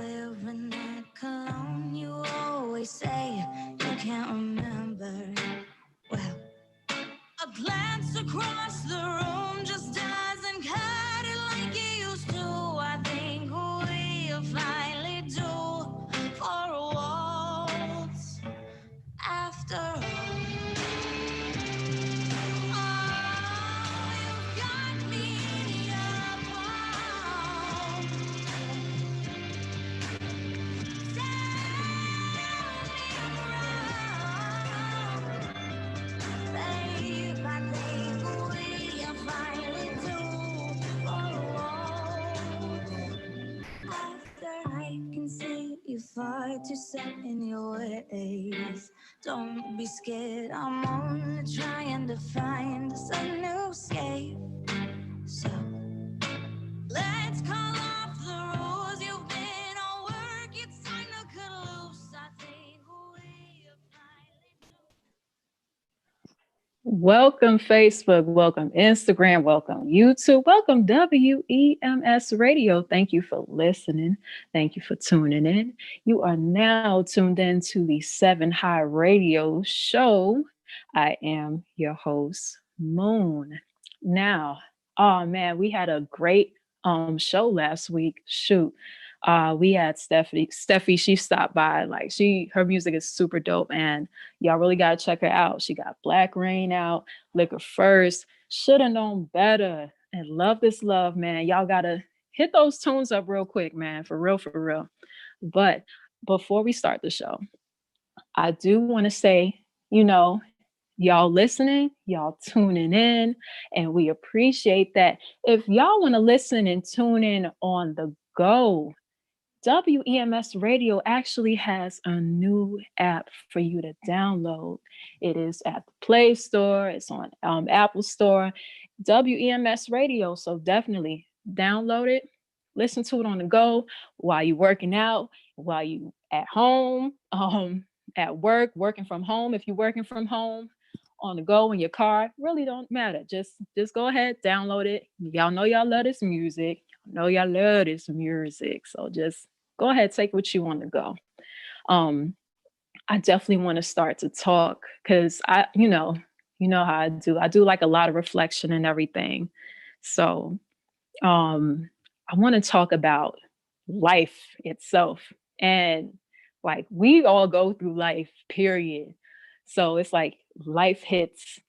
wearing that cologne you always say you can't remember. Well, a glance across the room just doesn't cut it like it used to. I think we'll finally do for a waltz after all. You far too set in your ways. Don't be scared, I'm only trying to find us a new escape. So let's call off the rules. You've been on work, it's time to cut loose. I think we Welcome Facebook, welcome Instagram, welcome YouTube, welcome WEMS Radio. Thank you for listening. Thank you for tuning in. You are now tuned in to the 7 High Radio Show. I am your host, Moon. Now, oh man, we had a great show last week. Shoot. We had Steffi, she stopped by. Her music is super dope, and y'all really gotta check her out. She got Black Rain out, Liquor First, Shoulda Known Better, and Love This Love, man. Y'all gotta hit those tunes up real quick, man, for real, for real. But before we start the show, I do want to say, y'all listening, y'all tuning in, and we appreciate that. If y'all want to listen and tune in on the go, WEMS Radio actually has a new app for you to download. It is at the Play Store. It's on Apple Store. WEMS Radio. So definitely download it. Listen to it on the go while you're working out, while you at home, at work, working from home. If you're working from home, on the go in your car, really don't matter. Just go ahead, download it. Y'all know y'all love this music. So just go ahead, take what you want to go. I definitely want to start to talk because you know how I do. I do like a lot of reflection and everything. So I want to talk about life itself. And like we all go through life, period. So it's like life hits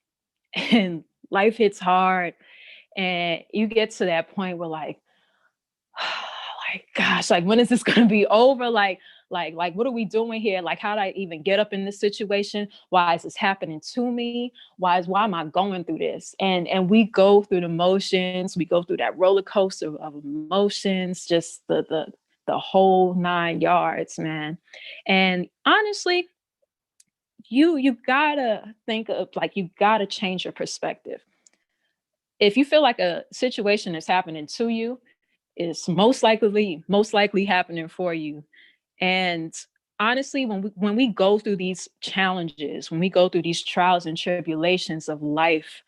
and life hits hard. And you get to that point where like gosh, like when is this going to be over? Like what are we doing here? Like, how did I even get up in this situation? Why is this happening to me? Why am I going through this? And we go through the motions. We go through that roller coaster of emotions, just the whole 9 yards, man. And honestly, you gotta think of you gotta change your perspective. If you feel like a situation is happening to you, it's most likely happening for you. And honestly, when we go through these challenges, when we go through these trials and tribulations of life,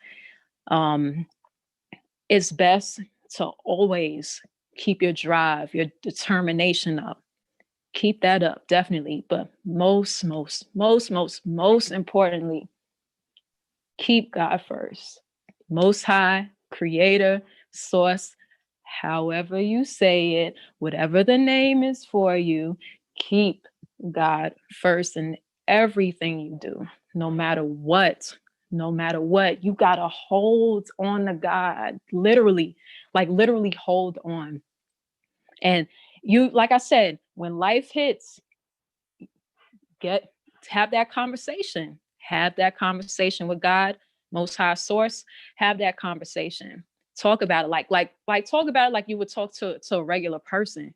it's best to always keep your drive, your determination up. Keep that up, definitely. But most importantly, keep God first. Most High, Creator, Source, however you say it, whatever the name is for you, keep God first in everything you do, no matter what. You got to hold on to God, literally hold on. And you, like I said, when life hits, have that conversation with God, Most High Source. Have that conversation. Talk about it talk about it like you would talk to a regular person.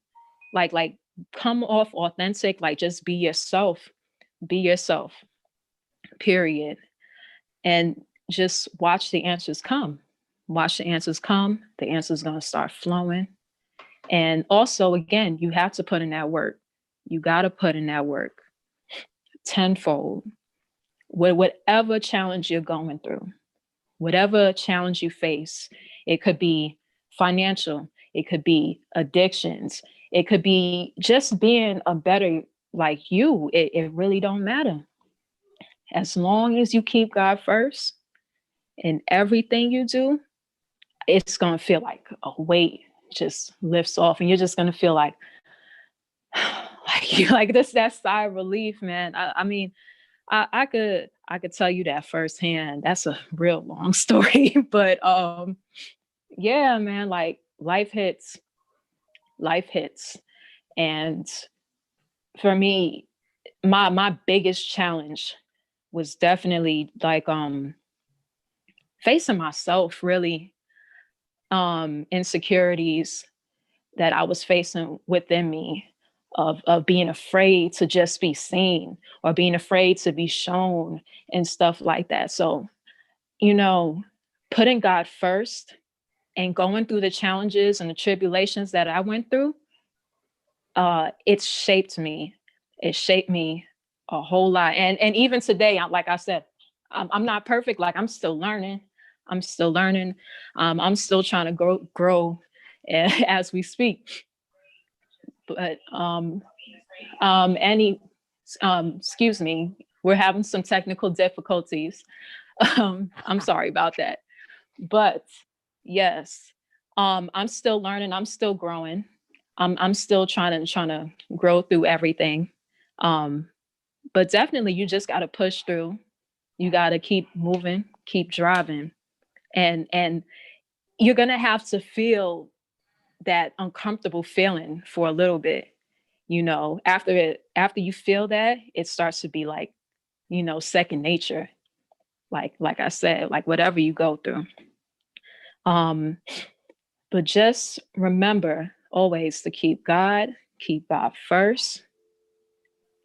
Like come off authentic, just be yourself. Period. And just watch the answers come. The answer's going to start flowing. And also, again, you have to put in that work. You got to put in that work tenfold. Whatever challenge you're going through, whatever challenge you face, it could be financial, it could be addictions, It could be just being a better like you. It really don't matter. As long as you keep God first in everything you do, it's going to feel like a weight just lifts off, and you're just going to feel like like this, that sigh of relief, man. I mean, I could tell you that firsthand. That's a real long story, but yeah, man, like life hits. And for me, my biggest challenge was definitely like facing myself, really, insecurities that I was facing within me, of being afraid to just be seen, or being afraid to be shown and stuff like that. So, you know, putting God first and going through the challenges and the tribulations that I went through, it shaped me. It shaped me a whole lot. And even today, like I said, I'm not perfect. Like I'm still learning. I'm still learning. I'm still trying to grow as we speak. But excuse me, we're having some technical difficulties. I'm sorry about that. But yes, I'm still learning. I'm still growing. I'm still trying to grow through everything. Um, but definitely, you just got to push through. You got to keep moving, keep driving, and you're gonna have to feel that uncomfortable feeling for a little bit. After you feel that, it starts to be like, second nature. Like I said, like whatever you go through. Um, but just remember always to keep God first,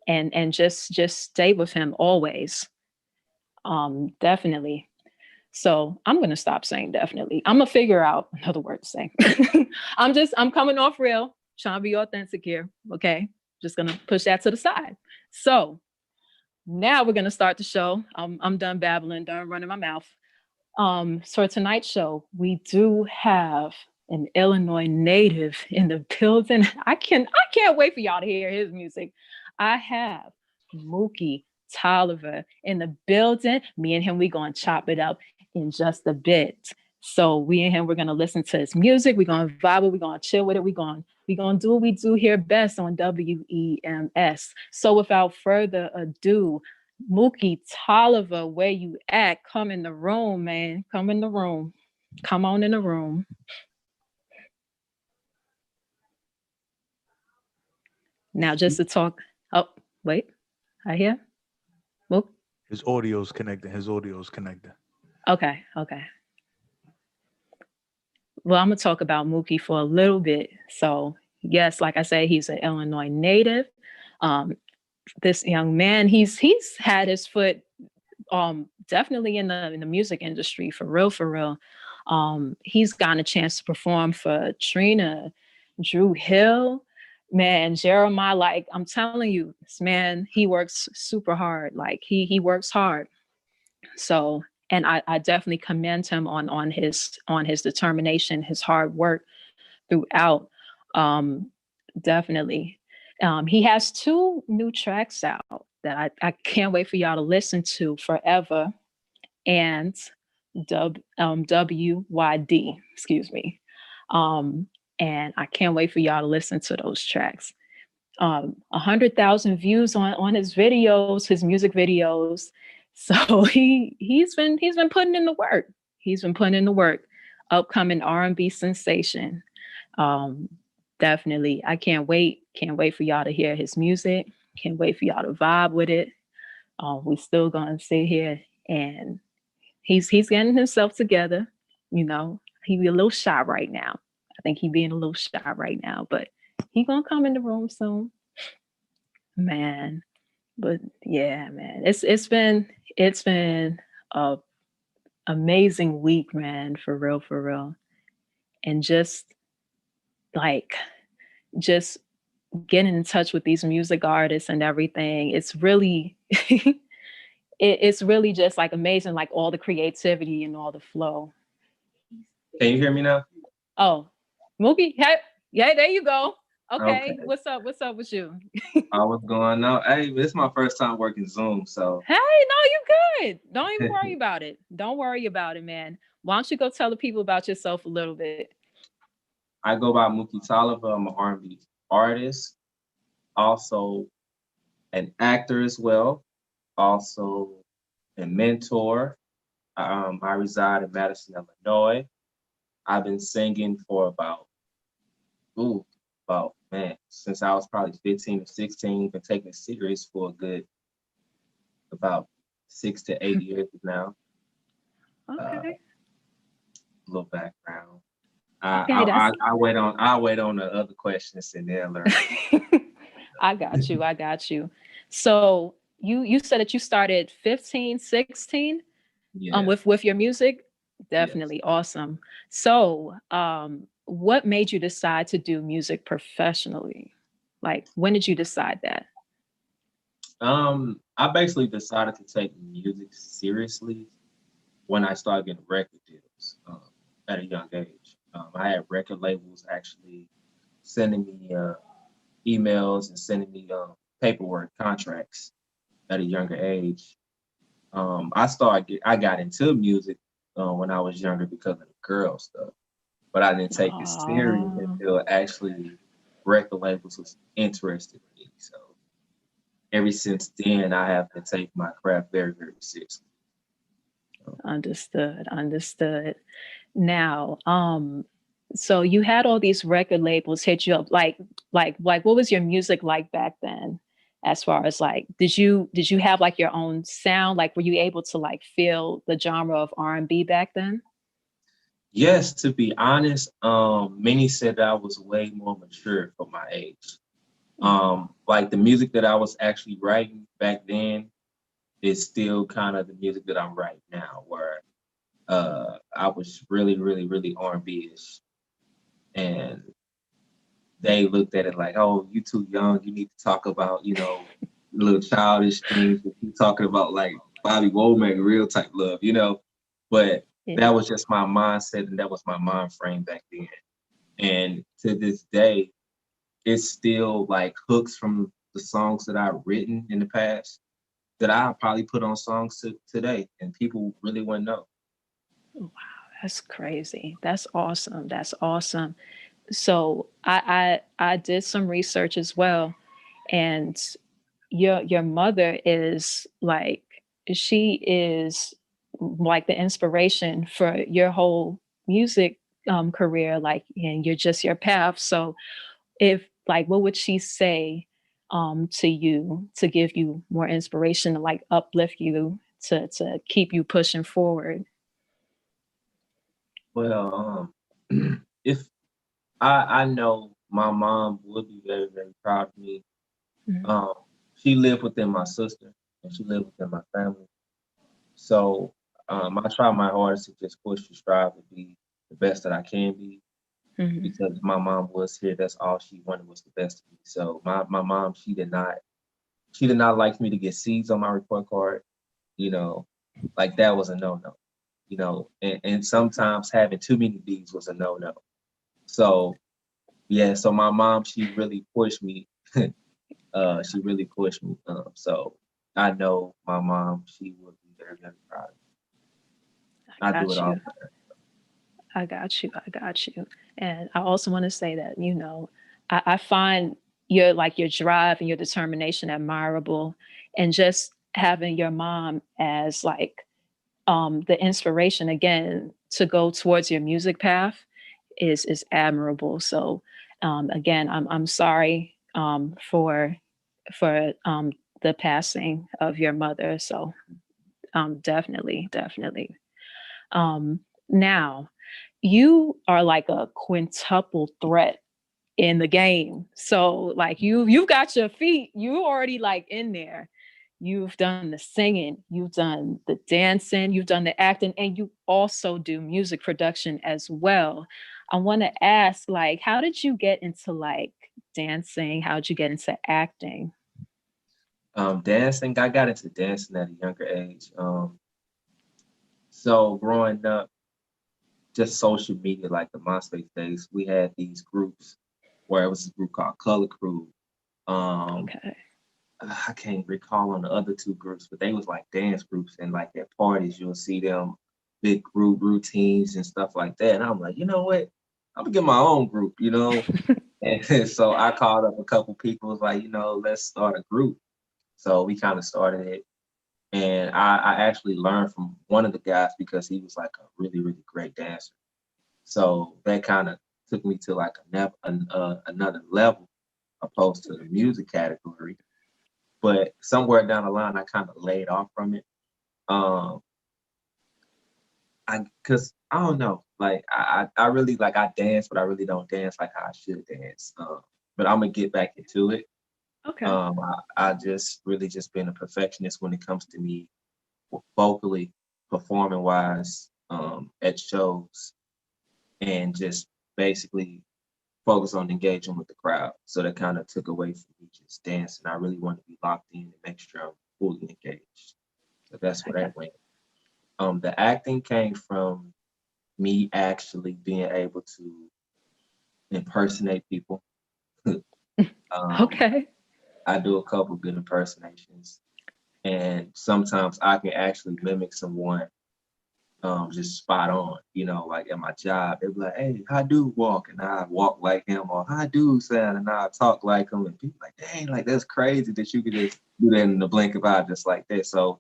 and just stay with him always. Definitely. So I'm gonna stop saying definitely. I'm gonna figure out another word to say. I'm coming off real, trying to be authentic here. Okay. Just gonna push that to the side. So now we're gonna start the show. I'm done babbling, done running my mouth. So tonight's show, we do have an Illinois native in the building. I can't wait for y'all to hear his music. I have Mookie Tolliver in the building. Me and him, we gonna chop it up in just a bit. So we and him, we're gonna listen to his music. We're gonna vibe it. We're gonna chill with it. We're gonna do what we do here best on WEMS. So without further ado, Mookie Tolliver, where you at? Come in the room, man. Come in the room. Come on in the room. Now, just to talk. Oh, wait. I hear. Mook. His audio's connected. Okay. Well, I'm gonna talk about Mookie for a little bit. So, yes, like I said, he's an Illinois native. Um, this young man, he's had his foot definitely in the music industry, for real. He's gotten a chance to perform for Trina, Drew Hill, man, Jeremiah. Like I'm telling you, this man, he works super hard. Like he works hard. So, and I definitely commend him on his determination, his hard work throughout. Um, Definitely. He has 2 new tracks out that I can't wait for y'all to listen to, Forever and WYD, excuse me. And I can't wait for y'all to listen to those tracks. 100,000 views on his videos, his music videos. So he's been putting in the work. He's been putting in the work. Upcoming R&B sensation. Definitely. I can't wait. Can't wait for y'all to hear his music. Can't wait for y'all to vibe with it. We still gonna sit here, and he's getting himself together. He be a little shy right now. I think he being a little shy right now, but he gonna come in the room soon, man. But yeah, man, it's been a amazing week, man, for real, and just like just getting in touch with these music artists and everything. It's really it's really just like amazing, like all the creativity and all the flow. Can you hear me now? Oh, Mookie, hey, yeah, there you go. Okay. Okay, what's up? What's up with you? What's going on? Hey, this is my first time working Zoom, so Hey, no, you good. Don't even worry about it. Don't worry about it, man. Why don't you go tell the people about yourself a little bit? I go by Mookie Tolliver. I'm an R&B artist, also an actor as well, also a mentor. I reside in Madison, Illinois. I've been singing for ooh, about man, since I was probably 15 or 16. Been taking it serious for a good about 6 to 8 years now. Uh, Okay. little background. Okay, that's I wait on the other questions and then learn. I got you. I got you. So you said that you started 15, 16 Yeah, with your music? yes. Definitely awesome. So, what made you decide to do music professionally? Like, when did you decide that? I basically decided to take music seriously when I started getting record deals at a young age. I had record labels actually sending me emails and sending me paperwork contracts at a younger age. I got into music when I was younger because of the girl stuff, but I didn't take it serious Oh, until actually record labels was interested in me. So ever since then, I have been taking my craft very, very seriously. understood. Understood. Now, so you had all these record labels hit you up. Like, what was your music like back then? As far as like, did you have like your own sound? Like, were you able to like feel the genre of R&B back then? Yes, to be honest, many said that I was way more mature for my age. Like the music that I was actually writing back then is still kind of the music that I'm writing now, where I was really, really, really R&B-ish, and they looked at it like, "Oh, you too young. You need to talk about, little childish things. But you talking about like Bobby Womack, real type love, you know." But that Yeah. was just my mindset, and that was my mind frame back then. And to this day, it's still like hooks from the songs that I've written in the past that I probably put on songs today, and people really wouldn't know. Wow, that's crazy. That's awesome. That's awesome. So I did some research as well, and your mother is like she is like the inspiration for your whole music career, like, and you're just your path. So if like what would she say to you to give you more inspiration to like uplift you to keep you pushing forward? Well, if I know my mom would be very, very proud of me. Mhm. Um, she lived within my sister and she lived within my family. So I try my hardest to just push and strive to be the best that I can be Mhm. because my mom was here. That's all she wanted was the best of me. So my mom, she did not like me to get C's on my report card. You know, like that was a no no. And sometimes having too many D's was a no no. So yeah, so my mom, she really pushed me. She really pushed me. So I know my mom, she would be very, very proud. I I do it got all you. for her. I got you. I got you. And I also want to say that, I find your drive and your determination admirable. And just having your mom as like the inspiration again to go towards your music path is admirable. So again, I'm sorry for the passing of your mother. So definitely, definitely. Um, Now, you are like a quintuple threat in the game. So like you've got your feet, you already like in there. You've done the singing, you've done the dancing, you've done the acting, and you also do music production as well. I want to ask, like, how did you get into like dancing? How did you get into acting? Dancing, I got into dancing at a younger age. So growing up, just social media, like the MySpace days, we had these groups where it was a group called Color Crew. Okay. I can't recall on the other two groups, but they was like dance groups, and like at parties you'll see them big group routines and stuff like that. And I'm like, you know what? I'm gonna get my own group, you know. And so I called up a couple people, was like, you know, let's start a group. So we kind of started it. And I actually learned from one of the guys because he was like a really, really great dancer. So that kind of took me to like another level opposed to the music category. But somewhere down the line, I kind of laid off from it. Um, cause I don't know, like I really like I dance, but I really don't dance like how I should dance. But I'm gonna get back into it. Okay. I just really just been a perfectionist when it comes to me vocally, performing wise, at shows, and just basically focus on engaging with the crowd. So that kind of took away from me just dancing. I really want to be locked in and make sure I'm fully engaged. So that's where Okay. that went. The acting came from me actually being able to impersonate people. um, Okay. I do a couple good impersonations, and sometimes I can actually mimic someone just spot on, you know, like at my job, they'd be like, hey, how do walk? And I walk like him, or how do sound, and I talk like him. And people like, dang, like that's crazy that you could just do that in the blink of an eye just like that. So,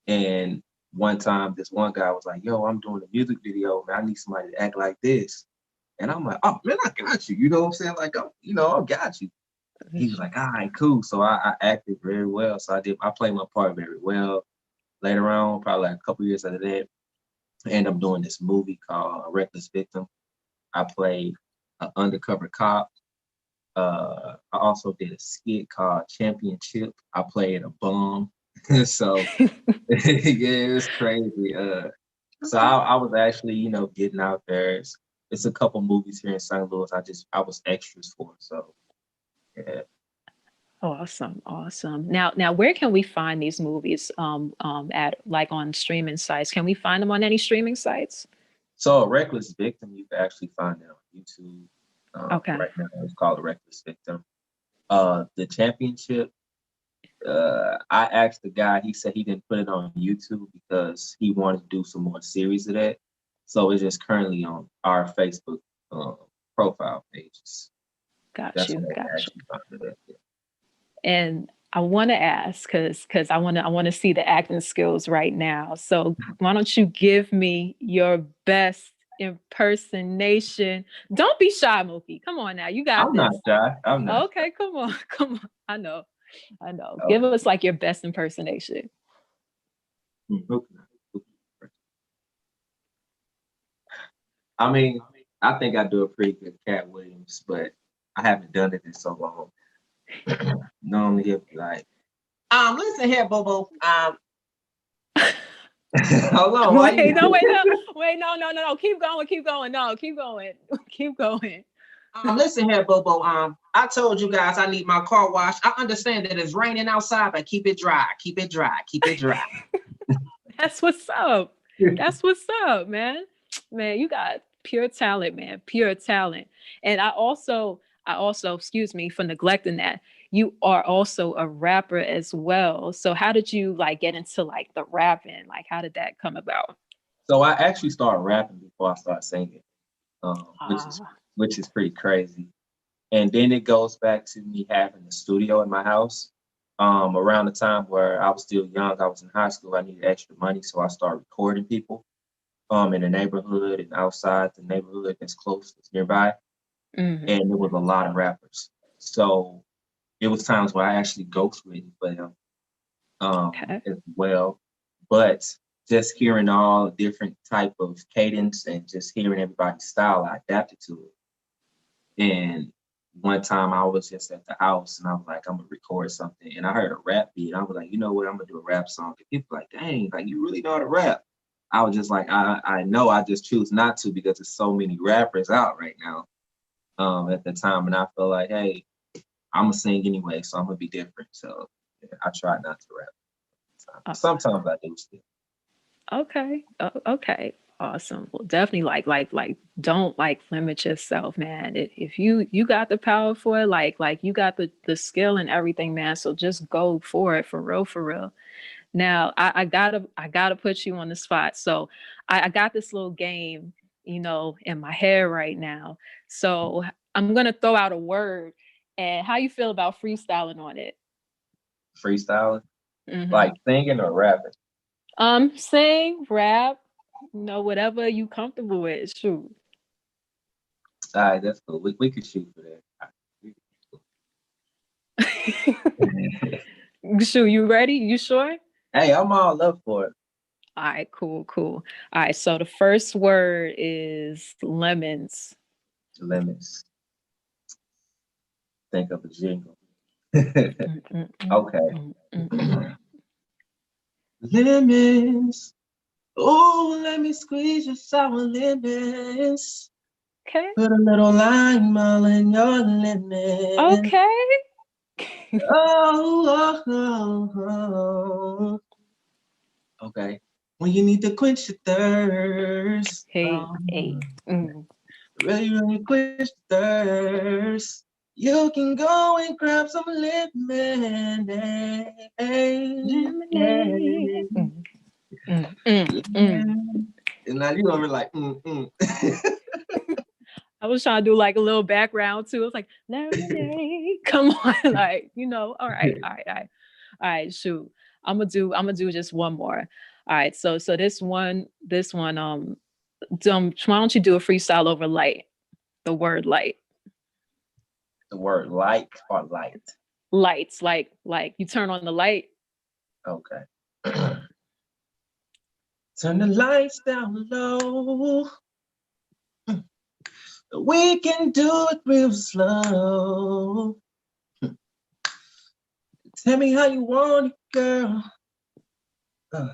and one time this one guy was like, yo, I'm doing a music video, man. I need somebody to act like this. And I'm like, oh man, I got you. You know what I'm saying? Like, I got you. He was like, all right, cool. So I acted very well. So I played my part very well. Later on, probably like a couple years after that, I ended up doing this movie called Reckless Victim. I played an undercover cop. I also did a skit called Championship. I played a bum. So yeah, it's crazy. So I was actually, getting out there. It's a couple movies here in St. Louis. I was extras for. So yeah. Awesome, awesome. Now, where can we find these movies? At like on streaming sites? Can we find them on any streaming sites? So a Reckless Victim, you can actually find it on YouTube. Okay, Right now, it's called a Reckless Victim. The Championship. I asked the guy. He said he didn't put it on YouTube because he wanted to do some more series of that. So it's just currently on our Facebook um, profile pages. got That's you, where they got you. actually found it at. And I want to ask because I want to see the acting skills right now. So why don't you give me your best impersonation? Don't be shy, Mookie. Come on now, you got I'm not this. shy. I'm not shy. Okay, come on, come on. I know. Give Okay. us like your best impersonation. Okay. I mean, I think I do a pretty good Cat Williams, but I haven't done it in so long. Normally he'll be like, listen here, Bobo. Hold on, why Wait, you? no, wait, no, wait, no. Keep going, keep going. No, keep going, keep going. Listen here, Bobo. I told you guys I need my car washed. I understand that it's raining outside, but keep it dry. Keep it dry. Keep it dry. That's what's up. That's what's up, man. Man, you got pure talent, man. Pure talent. And I also, excuse me for neglecting that. You are also a rapper as well. So how did you like get into like the rapping? Like how did that come about? So I actually started rapping before I started singing, which is Ah, which is pretty crazy. And then it goes back to me having a studio in my house. Around the time where I was still young, I was in high school. I needed extra money, so I started recording people in the neighborhood and outside the neighborhood that's close, that's nearby. mm-hmm. And there was a lot of rappers. So it was times where I actually ghostwritten for them Okay. as well. But just hearing all different type of cadence and just hearing everybody's style, I adapted to it. And one time I was just at the house and I was like, I'm gonna record something. And I heard a rap beat. I was like, you know what, I'm gonna do a rap song. And people were like, dang, like you really know how to rap. I was just like, I know, I just choose not to because there's so many rappers out right now at the time. And I feel like, hey, I'm gonna sing anyway, so I'm gonna be different. So yeah, I try not to rap. Uh, Sometimes I do still. okay. Okay. Awesome. Well, definitely don't like limit yourself, man. If you got the power for it, like you got the skill and everything, man. So just go for it, for real, for real. Now I gotta put you on the spot. So I got this little game, in my head right now. So I'm gonna throw out a word, and how you feel about freestyling on it? Freestyling, Hmm. like singing or rapping. Sing, rap, whatever you comfortable with. Shoot. All right, that's cool. We could shoot for that. Shoot, you ready? You sure? Hey, I'm all up for it. All right, cool, cool. All right, so the first word is lemons. Limits. Think of a jingle. Mm, mm, mm, Okay. mm, mm, mm. Lemons. Oh, let me squeeze your sour lemons. Okay, Put a little lime all in your lemon. okay. Oh, oh, oh, oh. Okay. When you need to quench your thirst. Hey, Oh, hey. Mm. really, really quench your thirst. You can go and grab some lemonade. Lemonade. Mm, mm, mm, mm. And now you over like, I was trying to do like a little background too. It's like lemonade. Come on, like All right, all right, all right, all right. Shoot, I'm gonna do just one more. All right, so this one. Why don't you do a freestyle over light? The word light. the word like or light. Lights, like you turn on the light. Okay. Turn the lights down low. We can do it real slow. Tell me how you want it, girl. Uh,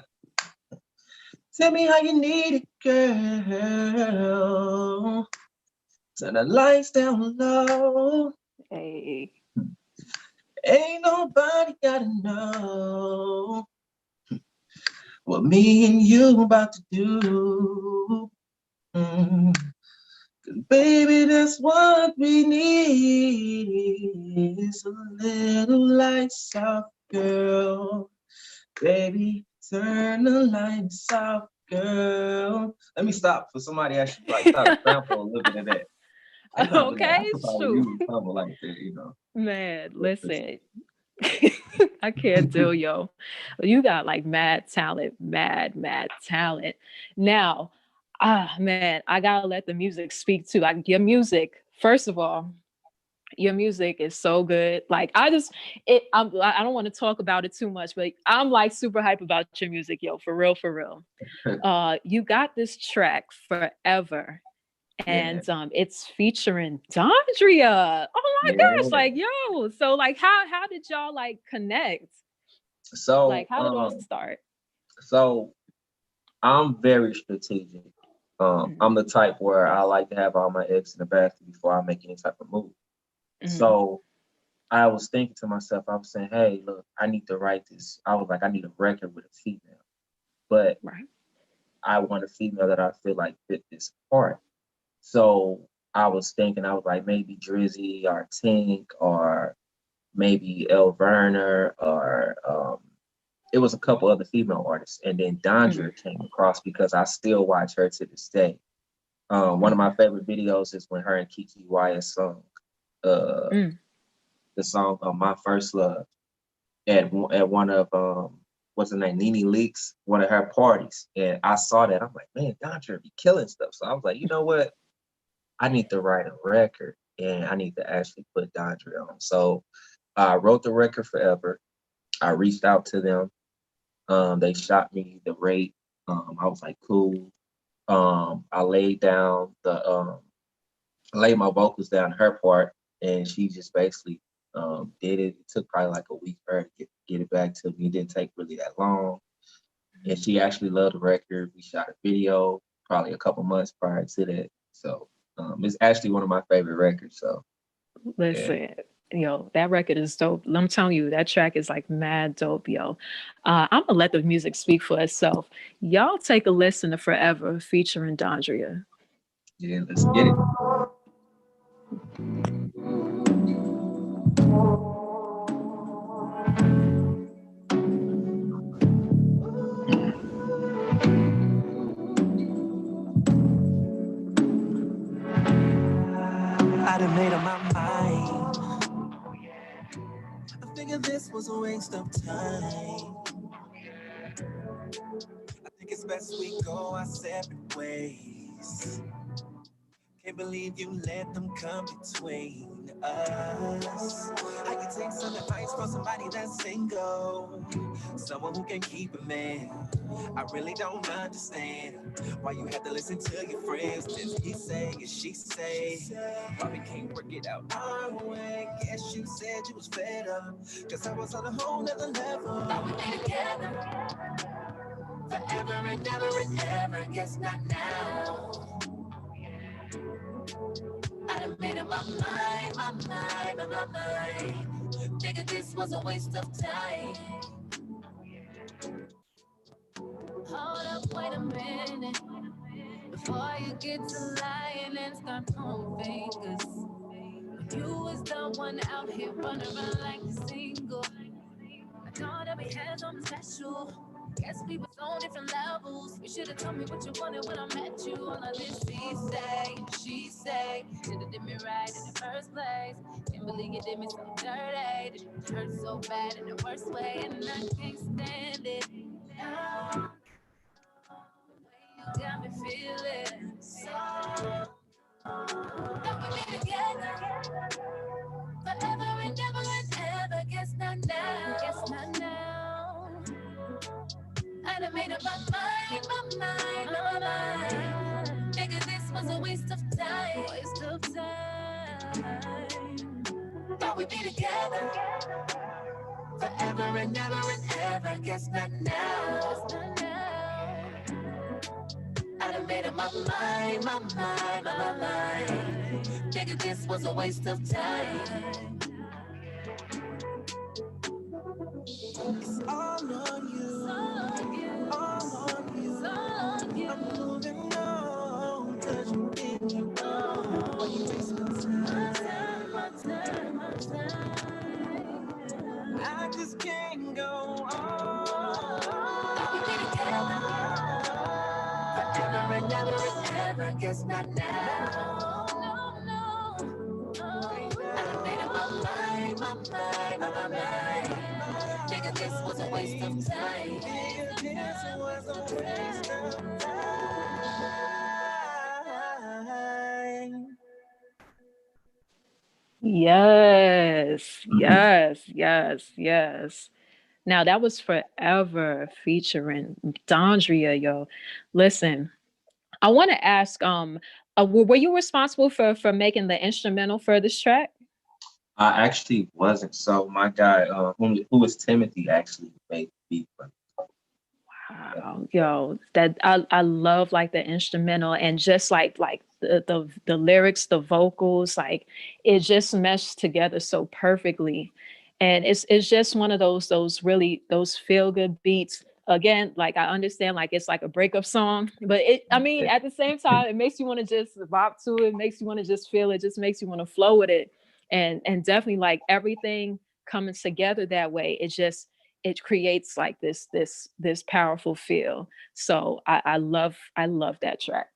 Tell me how you need it, girl. Turn the lights down low. Hey. Ain't nobody gotta know what me and you about to do. Mm. 'Cause baby, that's what we need. Is a little lights off, girl. Baby, turn the lights off, girl. Let me stop for somebody actually like try to sample a little bit of that. I know, but Okay, I could probably shoot. use something like that. Man, listen. I can't do, yo. You got like mad talent, mad talent. Now, man, I gotta let the music speak too. Like your music, first of all, your music is so good. Like I don't want to talk about it too much, but I'm like super hype about your music, yo, for real, for real. You got this track Forever, Yeah, and it's featuring Dondria. Oh my gosh, yeah. like yo, so like how did y'all like connect? Like So, how did it all start? so I'm very strategic. Mm-hmm. I'm the type where I like to have all my eggs in the basket before I make any type of move. Mm-hmm. So I was thinking to myself, I was saying, hey, look, I need to write this. I was like, I need a record with a female, but Right. I want a female that I feel like fit this part. So I was thinking, I was like, maybe Drizzy or Tink or maybe El Verner or it was a couple other female artists. And then Mm-hmm. Dondra came across because I still watch her to this day. One of my favorite videos is when her and Kiki Wyatt sung uh, Mm-hmm. the song "My First Love" at one of what's her name, Nene Leakes, one of her parties, and I saw that. I'm like, man, Dondra be killing stuff. So I was like, you know what? I need to write a record, and I need to actually put Dondra on. So I wrote the record Forever. I reached out to them. They shot me the rate. I was like, cool. I laid down laid my vocals down her part, and she just basically did it. It took probably like a week for her to get it back to me. It didn't take really that long, and she actually loved the record. We shot a video probably a couple months prior to that, so it's actually one of my favorite records. So yeah, Listen. Yo, that record is dope. I'm telling you, that track is like mad dope, yo. I'm gonna let the music speak for itself. Y'all take a listen to Forever featuring Dondria. Yeah, let's get it. I done made up my mind. I figured this was a waste of time. I think it's best we go our separate ways. Can't believe you let them come between us. I can take some advice from somebody that's single, someone who can keep a man. I really don't understand why you have to listen to your friends. Just he say and she say, why we can't work it out our way. Guess you said you was fed up, cause I was on a whole nother level. Thought we'd be together forever and ever and ever. Guess not now. I done made up my mind. Figured this was a waste of time. Hold up, wait a minute. Before you get to lying and start pulling fingers. You was the one out here running around like a single. I thought that we had something special. Guess we was on different levels. You should have told me what you wanted when I met you. All of this he say, she say. Should have did me right in the first place. Can't believe you did me so dirty. It hurt so bad in the worst way, and I can't stand it. Now, the way you got me feeling so. That we be together forever and ever and ever. Guess not now. Guess not now. I done made up my mind. Figured this was a waste of time. Waste of time. Thought we'd be together forever and ever. Guess not now. Guess not now. I done made up my mind. Figured this was a waste of time. It's all on you. All on you. I'm moving on, touching in you. Why you wasting my time? I just can't go on. We be together forever and ever. Guess not now. No. I done made up my mind. Figured this was a waste of time. Yes. Now that was Forever featuring Dondria, yo. Listen, I want to ask, were you responsible for making the instrumental for this track? I actually wasn't. So my guy, who was Timothy, actually made the beat for Wow, yo, that I love like the instrumental and just like the lyrics, the vocals, like it just meshed together so perfectly. And it's just one of those feel good beats. Again, like I understand like it's like a breakup song, but I mean it. at the same time it makes you want to just vibe to it, makes you want to just feel it, just makes you want to flow with it. And definitely like everything coming together that way. It creates like this powerful feel. So I love that track.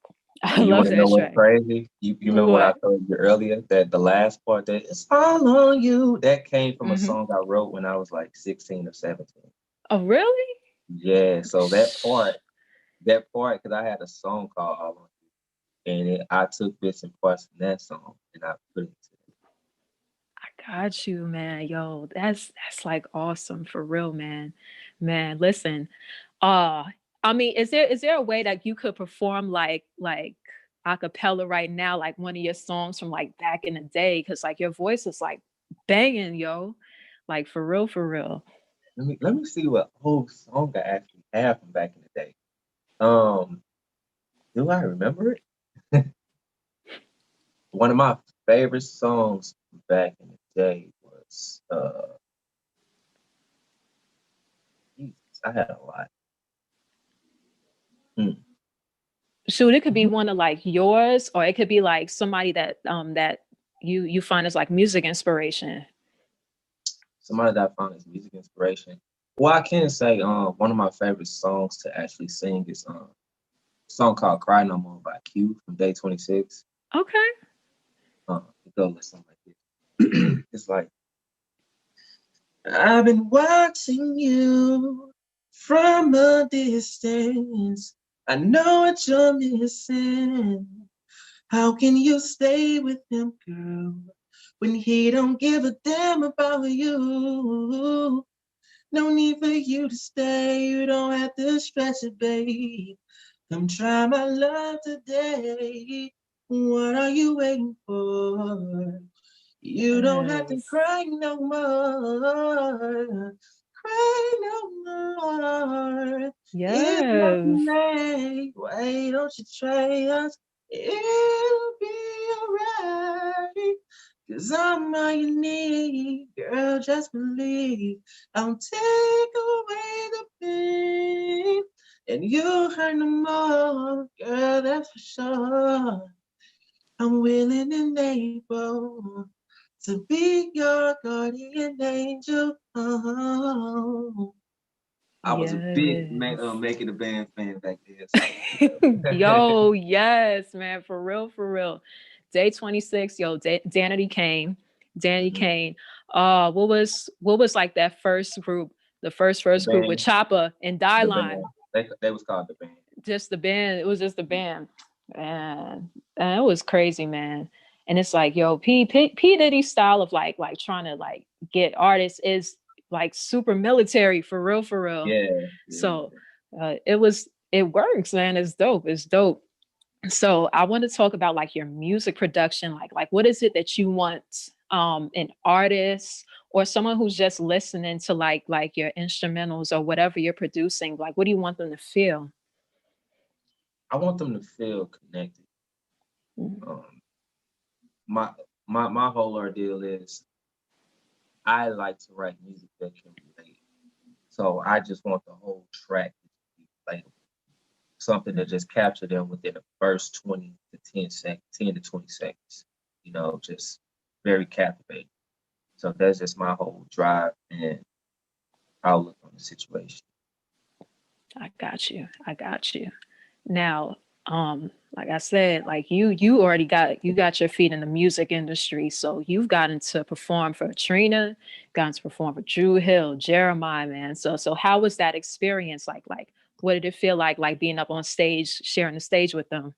I And you love want to know that what's track. crazy? You remember what I What? told you earlier? That the last part that it's all on you, that came from a Hmm. song I wrote when I was like 16 or 17. Oh, really? Yeah, so because I had a song called All on You, and I took bits and parts from that song and I put it to I got you, man. Yo, that's like awesome for real, man. Man, listen. Uh, I mean, is there a way that you could perform like a cappella right now, like one of your songs from like back in the day? Because like your voice is like banging, yo. Like for real, for real. let me see what whole song I actually have from back in the day. Um, do I remember it? One of my favorite songs from back in the day was Jesus, I had a lot. Hmm. Shoot, it could be one of like yours, or it could be like somebody that that you find as like music inspiration. Somebody that I found as music inspiration. Well, I can say one of my favorite songs to actually sing is a song called "Cry No More" by Q from Day 26. Okay. It goes like something like this. It's like I've been watching you from a distance. I know what you're missing. How can you stay with him, girl, when he don't give a damn about you? No need for you to stay. You don't have to stress it, babe. Come try my love today. What are you waiting for? You don't have to Yes. cry no more. Cry no more. It's not Yes. too late. Why don't you try us? It'll be alright. Cause I'm all you need. Girl, just believe. I'll take away the pain. And you hurt no more. Girl, that's for sure. I'm willing and able to be your guardian angel. Oh. I was a big Yes. Making a Band fan back then. So. Yo, yes, man, for real, for real. Day 26, yo, Danity Kane, Danity Mhm. Kane. What was like that first group, the The first group with band, Chopper and the Dyline? band. They was called the band. Just the band. It was just the band, and it was crazy, man. And it's like, yo, P Diddy's style of like trying to like get artists is like super military for real, for real. Yeah, yeah. So it works, man. It's dope. It's dope. So I want to talk about like your music production. Like what is it that you want an artist or someone who's just listening to like your instrumentals or whatever you're producing? Like what do you want them to feel? I want them to feel connected. Mhm. Um, my my whole ordeal is I like to write music that can relate. So I just want the whole track to be relatable. Something that just captured them within the first 20 to 10 seconds, 10 to 20 seconds. Just very captivating. So that's just my whole drive and outlook on the situation. I got you. I got you. Now, like I said, like you already got your feet in the music industry, so you've gotten to perform for Trina, gotten to perform for Drew Hill, Jeremiah, man. So how was that experience like what did it feel like being up on stage, sharing the stage with them?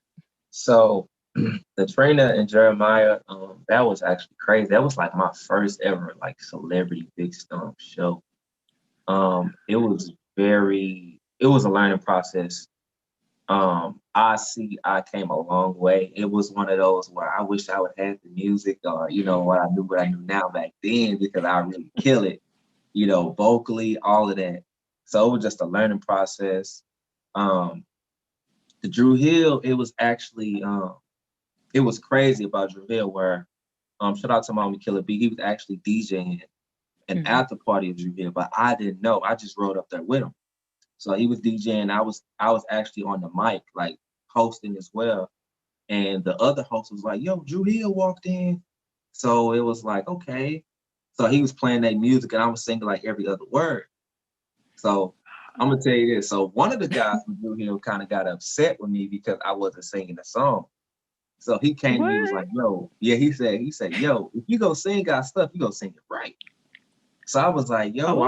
So the Trina and Jeremiah, that was actually crazy. That was like my first ever like celebrity big stump show. It was a learning process. I came a long way. It was one of those where I wish I would have had the music or, what I knew now back then because I really kill it, vocally, all of that. So it was just a learning process. Um, the Drew Hill, it was crazy about Drew Hill where, shout out to Mommy Killer B, he was actually DJing an Mhm. after party of Drew Hill, but I didn't know. I just rode up there with him. So he was DJing. I was actually on the mic, like hosting as well. And the other host was like, "Yo, Drew Hill walked in." So it was like, okay. So he was playing that music, and I was singing like every other word. So I'm gonna tell you this. So one of the guys from Drew Hill kind of got upset with me because I wasn't singing the song. So he came to me, was What? like, "Yo, yeah." He said, "Yo, if you go sing our stuff, you go sing it right." So I was like, yo, Oh,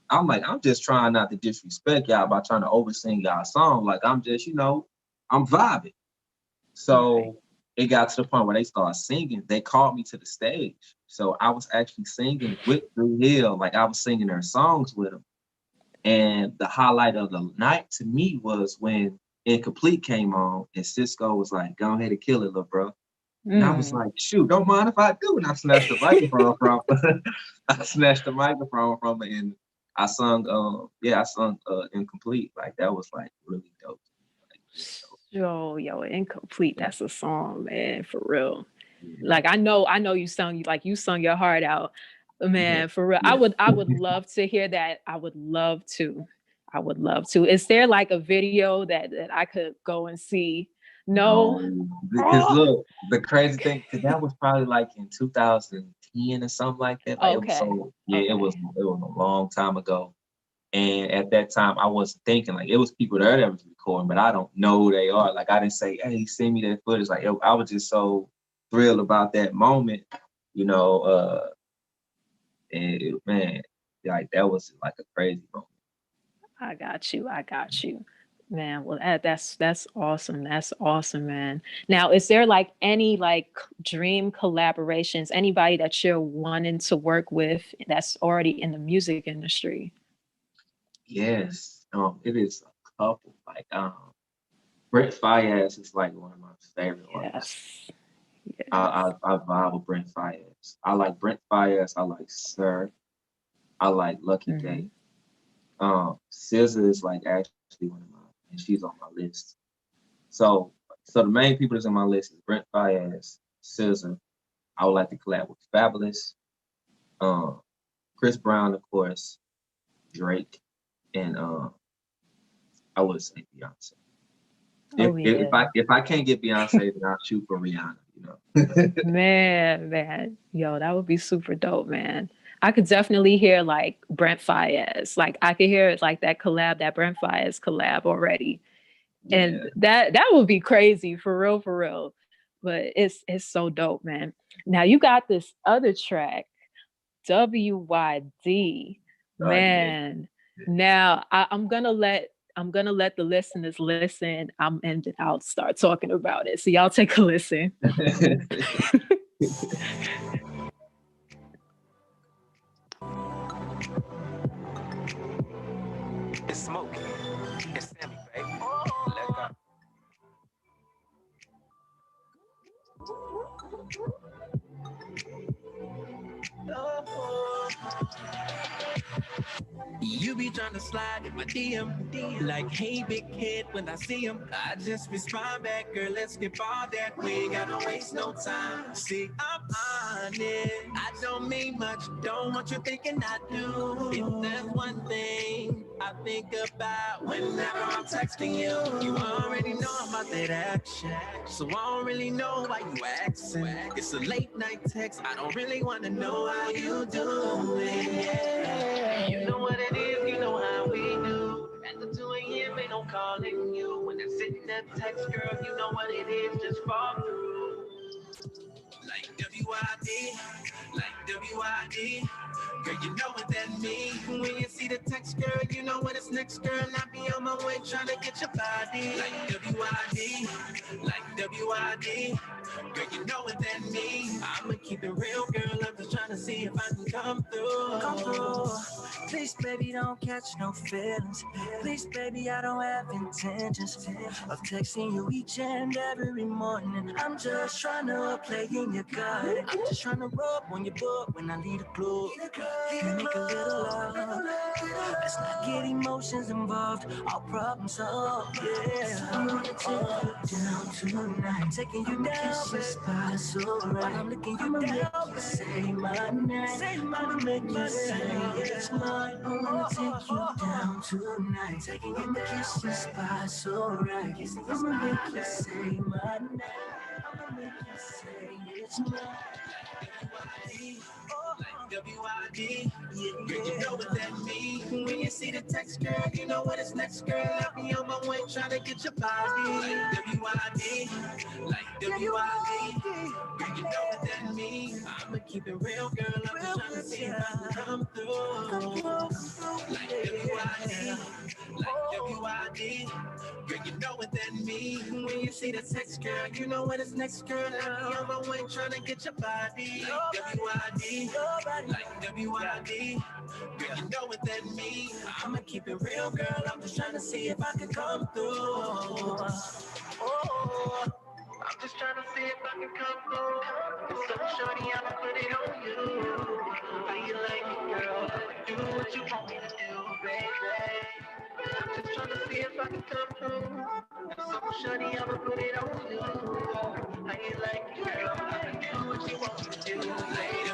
I'm just trying not to disrespect y'all by trying to oversing y'all song. Like I'm just, I'm vibing. right. So it got to the point where they started singing. They called me to the stage. So I was actually singing with Drew Hill, like I was singing their songs with them. And the highlight of the night to me was when Incomplete came on and Cisco was like, go ahead and kill it, little bro. And I was Mm. like, shoot, don't mind if I do. And I snatched the microphone from I snatched the microphone from it and I sung Incomplete. Like that was like really dope. Like really dope. Yo, incomplete. Yeah. That's a song, man, for real. Yeah. Like I know you sung your heart out. Yeah. Man, for real. Yeah. I would love to hear that. I would love to. I would love to. Is there like a video that I could go and see? No. No, because Oh, look, the crazy thing, because that was probably like in 2010 or something like that. Like it was okay. so, yeah, Okay. it was a long time ago. And at that time, I wasn't thinking like it was people there that was recording, but I don't know who they are. Like I didn't say, "Hey, send me that footage." Like I was just so thrilled about that moment, you know. Man, like that was like a crazy moment. I got you. I got you. Man, well that's awesome. That's awesome, man. Now, is there like any like dream collaborations, anybody that you're wanting to work with that's already in the music industry? Yes, it is a couple. Like Brent Fayez is like one of my favorite artists. Yes. Yes. I vibe with Brent Fayez. I like Brent Fayez. I like Sir. I like Lucky Hmm. Day. SZA is like actually one of mine, and she's on my list. So, so the main people that's on my list is Brent Fayez, SZA. I would like to collab with Fabulous, um, Chris Brown, of course, Drake, and I would say Beyonce. Oh yeah. If I can't get Beyonce, then I'll shoot for Rihanna. You know. Man, yo, that would be super dope, man. I could definitely hear like Brent Fayez. Like I could hear like that collab, that Brent Fayez collab already. Yeah. And that would be crazy for real, for real. But it's so dope, man. Now you got this other track, WYD. Yeah. Man. Now I'm gonna let the listeners listen. And I'll start talking about it. So y'all take a listen. It's Mookie. It's Sammy, baby. Let go. You be trying to slide in my DM, like, hey, big kid, when I see him. I just respond back, girl, let's skip all that. We ain't gotta waste no time. See, I'm honest. I don't mean much, don't want you thinking I do. If there's one thing I think about whenever I'm texting you, you already know about that action. So I don't really know why you asking. It's a late night text, I don't really wanna know how you doing. Yeah. You know what it is, you know how we do. At the 2 a.m. ain't no calling you. When I sit in that text, girl, you know what it is, just fall through. Like WID, like WID. Girl, you know what that means. When you see the text, girl, you know what it's next, girl. I be on my way trying to get your body. Like WID, like WID. Girl, you know what that means. I'ma keep it real, girl. I'm just trying to see if I can come through. Come through. Please, baby, don't catch no feelings. Please, baby, I don't have intentions of texting you each and every morning. I'm just trying to play in your gut. I'm just trying to rub on your butt when I leave the club. Make a little love. Let's not get emotions involved. All problems solved. Yeah. I wanna take you down tonight. Taking you down, kiss your spot, so right. I'm looking you down, say my name. I'ma make you say it's mine. I wanna take you down tonight. Taking you down, kiss your spot, so right. I'ma make you say my name. I'ma make you say it's mine. WID, yeah, girl, you know what that means. When you see the text, girl, you know what it's next, girl. I'll be on my way trying to get your body. Like WID, like WID, girl, you know what that means. I'ma keep it real, girl. I'm just trying to see if I can come through. Like WID, like WID. Girl, you know what that means. When you see the text, girl, you know what it's next, girl. I'll be on my way trying to get your body. WID, like WID. Girl, you know what that means. I'ma keep it real, girl. I'm just trying to see if I can come through. Oh, I'm just trying to see if I can come through. So shorty, I'ma put it on you. How you like it, girl? Do what you want me to do, baby. I'm just trying to see if I can come through. So shorty, I'ma put it on you. How you like it, girl? Do what you want me to do, baby.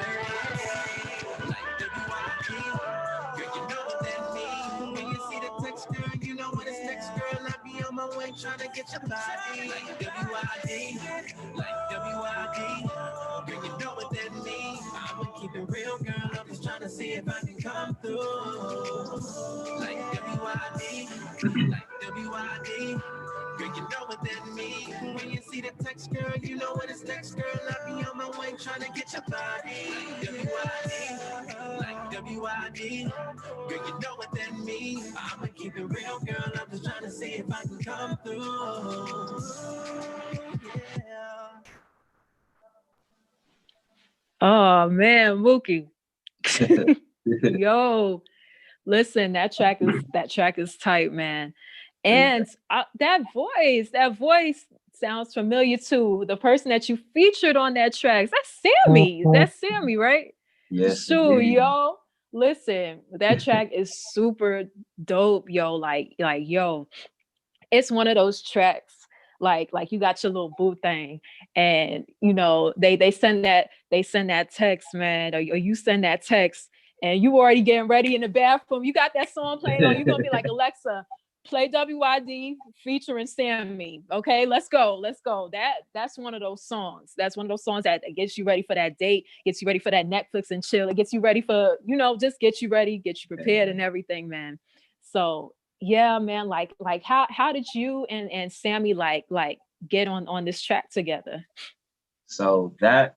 trying to get your body. Like W-I-D, like W-I-D. Girl, you know what that means. I'ma keep it real, girl. I'm just trying to see if I can come through. Like W-I-D, like W-I-D. Girl, you know what that means. When you see the text, girl, you know what it's next, girl. I be on my way trying to get your body. W-I-D, like W-I-D. Girl, you know what that means. I'ma keep it real, girl. I'm just trying to see if I can come through. Yeah. Oh man, Mookie. Yo, listen, that track is tight, man. And that voice sounds familiar to the person that you featured on that track. That's Sammy. That's Sammy, right? Yes, Sure, indeed. yo. Listen, that track is super dope, yo. Yo, it's one of those tracks like you got your little boo thing, and they send that text, man, or you send that text, and you already getting ready in the bathroom. You got that song playing on. You're gonna be like, Alexa, play WID featuring Sammy. Okay, let's go. That's one of those songs. That's one of those songs that gets you ready for that date, gets you ready for that Netflix and chill. It gets you ready for, just get you ready, get you prepared and everything, man. So yeah, man, like how did you and Sammy like get on this track together? So that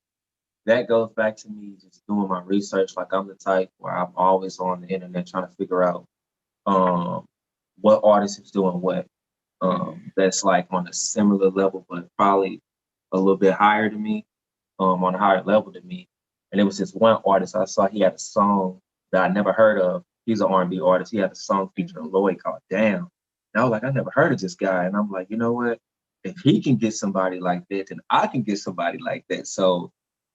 goes back to me just doing my research. Like I'm the type where I'm always on the internet trying to figure out um what artist is doing what. That's like on a similar level, but probably a little bit higher than me, on a higher level than me. And it was this one artist I saw. He had a song that I never heard of. He's an R&B artist. He had a song featuring Lloyd called "Damn." And I was like, I never heard of this guy. And I'm like, you know what? If he can get somebody like that, then I can get somebody like that. So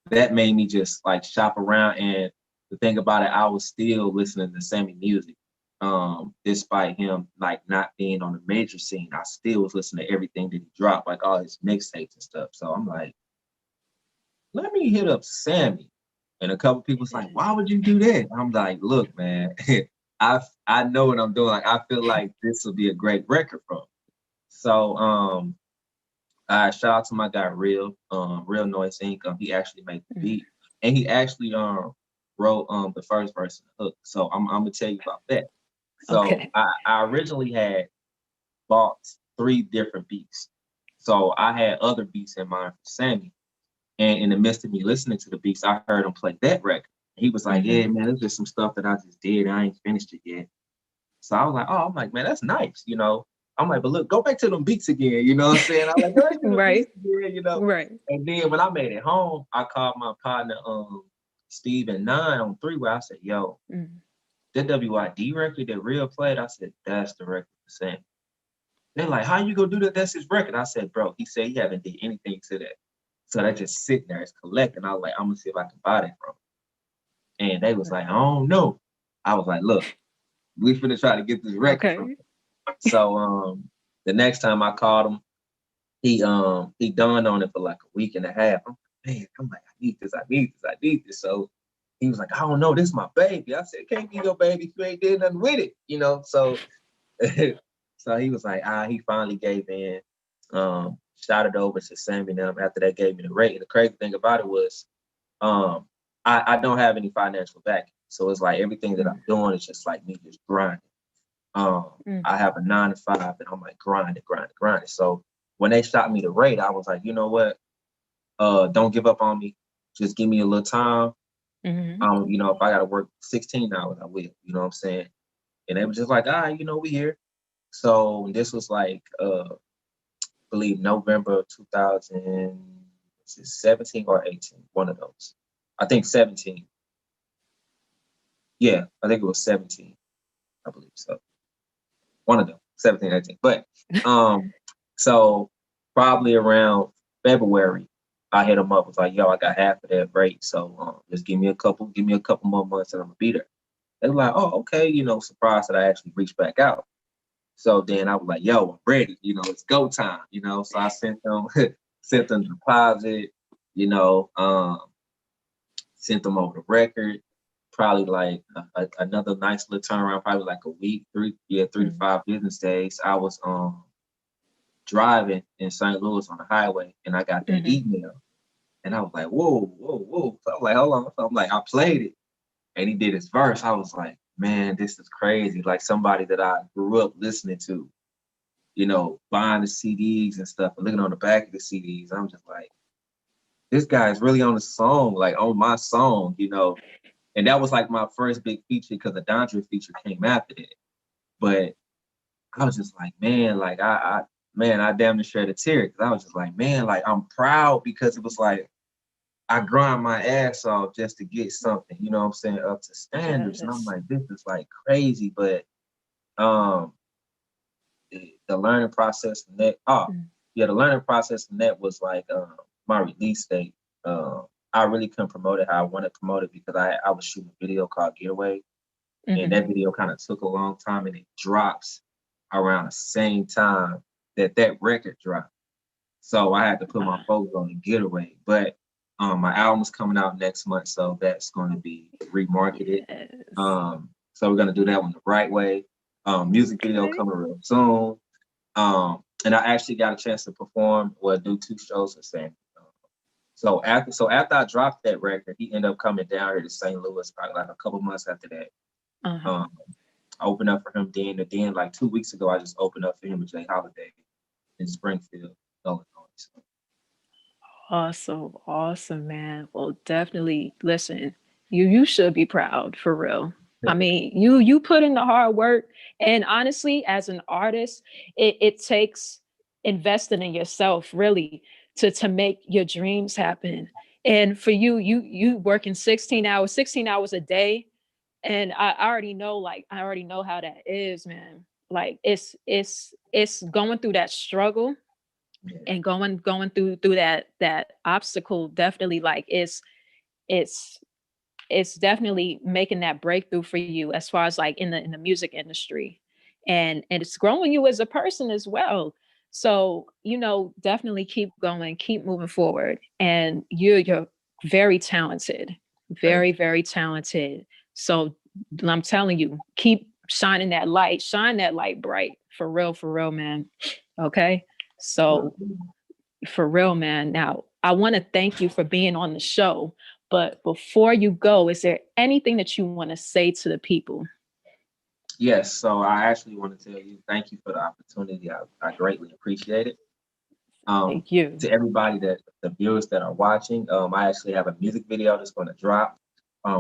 that made me just like shop around. And the thing about it, I was still listening to Sammy music. Despite him like not being on the major scene, I still was listening to everything that he dropped, like all his mixtapes and stuff. So I'm like, let me hit up Sammy. And a couple people's like, why would you do that? I'm like, look, man, I know what I'm doing. Like I feel like this will be a great record from. So I shout out to my guy Real Noise Inc. He actually made the beat. And he actually wrote the first verse of the hook. So I'm gonna tell you about that. So Okay. I originally had bought 3 different beats. So I had other beats in mind for Sammy. And in the midst of me listening to the beats, I heard him play that record. He was like, yeah, man, it's just some stuff that I just did. I ain't finished it yet. So I was like, oh, I'm like, man, that's nice. I'm like, but look, go back to them beats again, you know what I'm saying? I'm like, go back to the Right. beats again. Right. And then when I made it home, I called my partner, Steve and Nine on 3 where I said, yo, that WID record that Real played, I said, that's the record for Sam. They're like, how you gonna do that? That's his record. I said, bro, he said he haven't did anything to that. So that just sitting there, it's collecting. I was like, I'm gonna see if I can buy that from him. And they was like, I don't know. I was like, look, we finna try to get this record from him. So the next time I called him, he dawned on it for like a week and a half. I'm like, I need this. So he was like, I don't know, this is my baby. I said, it can't be your baby if you ain't did nothing with it. So so he was like, he finally gave in. Shot it over to Sammy and them after they gave me the rate. And the crazy thing about it was, I don't have any financial backing. So it's like everything that I'm doing is just like me just grinding. I have a 9 to 5 and I'm like grinding. So when they shot me the rate, I was like, you know what? Don't give up on me. Just give me a little time. If I gotta work 16 hours, I will. You know what I'm saying? And they were just like, we here. So this was like I believe November of 2017 or 18, one of those. I think 17. Yeah, I think it was 17. I believe so. One of them, 17, 18. But so probably around February, I hit them up, was like, yo, I got half of that rate. So just give me a couple more months and I'm gonna be there. They were like, oh, okay, surprised that I actually reached back out. So then I was like, yo, I'm ready, it's go time, So I sent them the deposit, sent them over the record, probably like another nice little turnaround, probably like a week, 3 to 5 business days. I was driving in St. Louis on the highway, and I got that email, and I was like, whoa, whoa, whoa. So I'm like, hold on. So I'm like, I played it, and he did his verse. I was like, man, this is crazy. Like somebody that I grew up listening to, you know, buying the CDs and stuff, and looking on the back of the CDs. I'm just like, this guy is really on the song, like on my song, you know. And that was like my first big feature because the Dondre feature came after that. But I was just like, man, like I damn near shed a tear because I was just like, man, like I'm proud because it was like I grind my ass off just to get something, you know what I'm saying, up to standards. And I'm Yes. like, this is like crazy. But um the learning process from that, the learning process from that was like my release date. I really couldn't promote it how I wanted to promote it because I was shooting a video called Getaway, and that video kind of took a long time, and it drops around the same time that that record dropped. So I had to put my focus on the Getaway. But my album's coming out next month, so that's going to be remarketed. Yes. So we're gonna do that one the right way. Music video Okay. coming real soon. And I actually got a chance to perform or do 2 shows in San Diego. So after I dropped that record, he ended up coming down here to St. Louis probably like a couple months after that. Um, I opened up for him then like 2 weeks ago, I just opened up for him with Jay Holiday in Springfield, Illinois. So, Awesome, awesome, man. Well, definitely listen, you should be proud for real. I mean, you put in the hard work, and honestly, as an artist, it takes investing in yourself really to make your dreams happen. And for you working 16 hours a day, and I already know, like I already know how that is, man. Like it's going through that struggle yeah, and going through that obstacle, definitely like it's it's definitely making that breakthrough for you as far as like in the music industry, and it's growing you as a person as well. So definitely keep going, keep moving forward, and you're very talented, thank very very talented. So I'm telling you, keep shining that light, shine that light bright, for real, man. Okay. So you. for real, man. Now, I want to thank you for being on the show. But before you go, is there anything that you want to say to the people? Yes, so I actually want to tell you thank you for the opportunity. I greatly appreciate it. Um, Thank you. to everybody that the viewers that are watching, I actually have a music video that's going to drop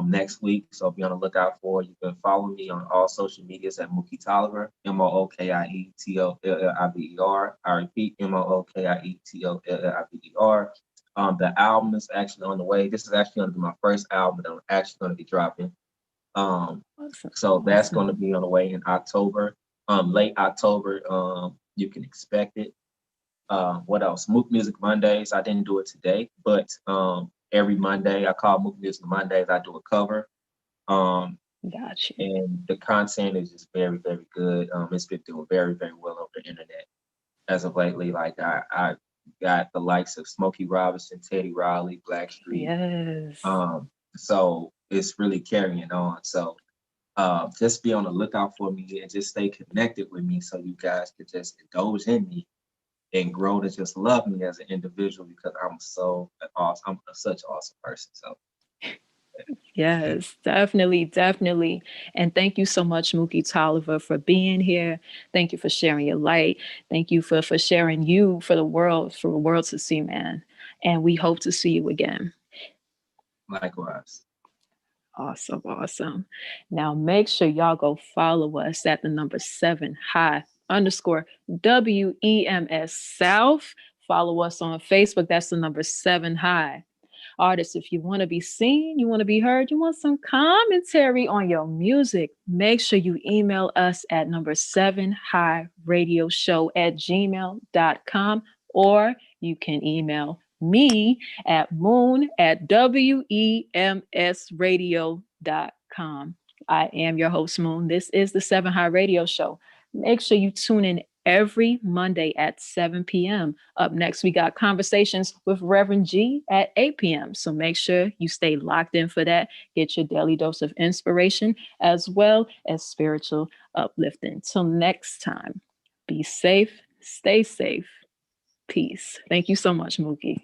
next week. So be on the lookout for it. You can follow me on all social medias at Mookie Tolliver, MOOKIETOLLIVER. I repeat, MOOKIETOLLIVER. The album is actually on the way. This is actually going to be my first album that I'm actually going to be dropping. Awesome. So that's going to Awesome. be on the way in October, late October. You can expect it. What else? Mook Music Mondays. I didn't do it today, but every Monday I call Mook Music Mondays. I do a cover, um, Got you. and the content is just very, very good. It's been doing very, very well over the internet as of lately. Like I got the likes of Smokey Robinson, Teddy Riley, Blackstreet. Yes. Um, so it's really carrying on. So just be on the lookout for me and just stay connected with me so you guys could just indulge in me and grow to just love me as an individual because I'm so awesome. I'm such an awesome person. So Yes, definitely, definitely. And thank you so much, Mookie Tolliver, for being here. Thank you for sharing your light. Thank you for sharing you for the world to see, man. And we hope to see you again. likewise. Awesome, awesome. Now make sure y'all go follow us at the number 7high_WEMS South. Follow us on Facebook. That's the number 7high. Artists, if you want to be seen, you want to be heard, you want some commentary on your music, make sure you email us at number 7highradioshow@gmail.com, or you can email me at moon@wemsradio.com. I am your host, Moon. This is the 7 High Radio Show. Make sure you tune in every Monday at 7 p.m. Up next, we got conversations with Reverend G at 8 p.m. So make sure you stay locked in for that. Get your daily dose of inspiration as well as spiritual uplifting. Till next time, be safe, Stay safe. Peace. Thank you so much, Mookie.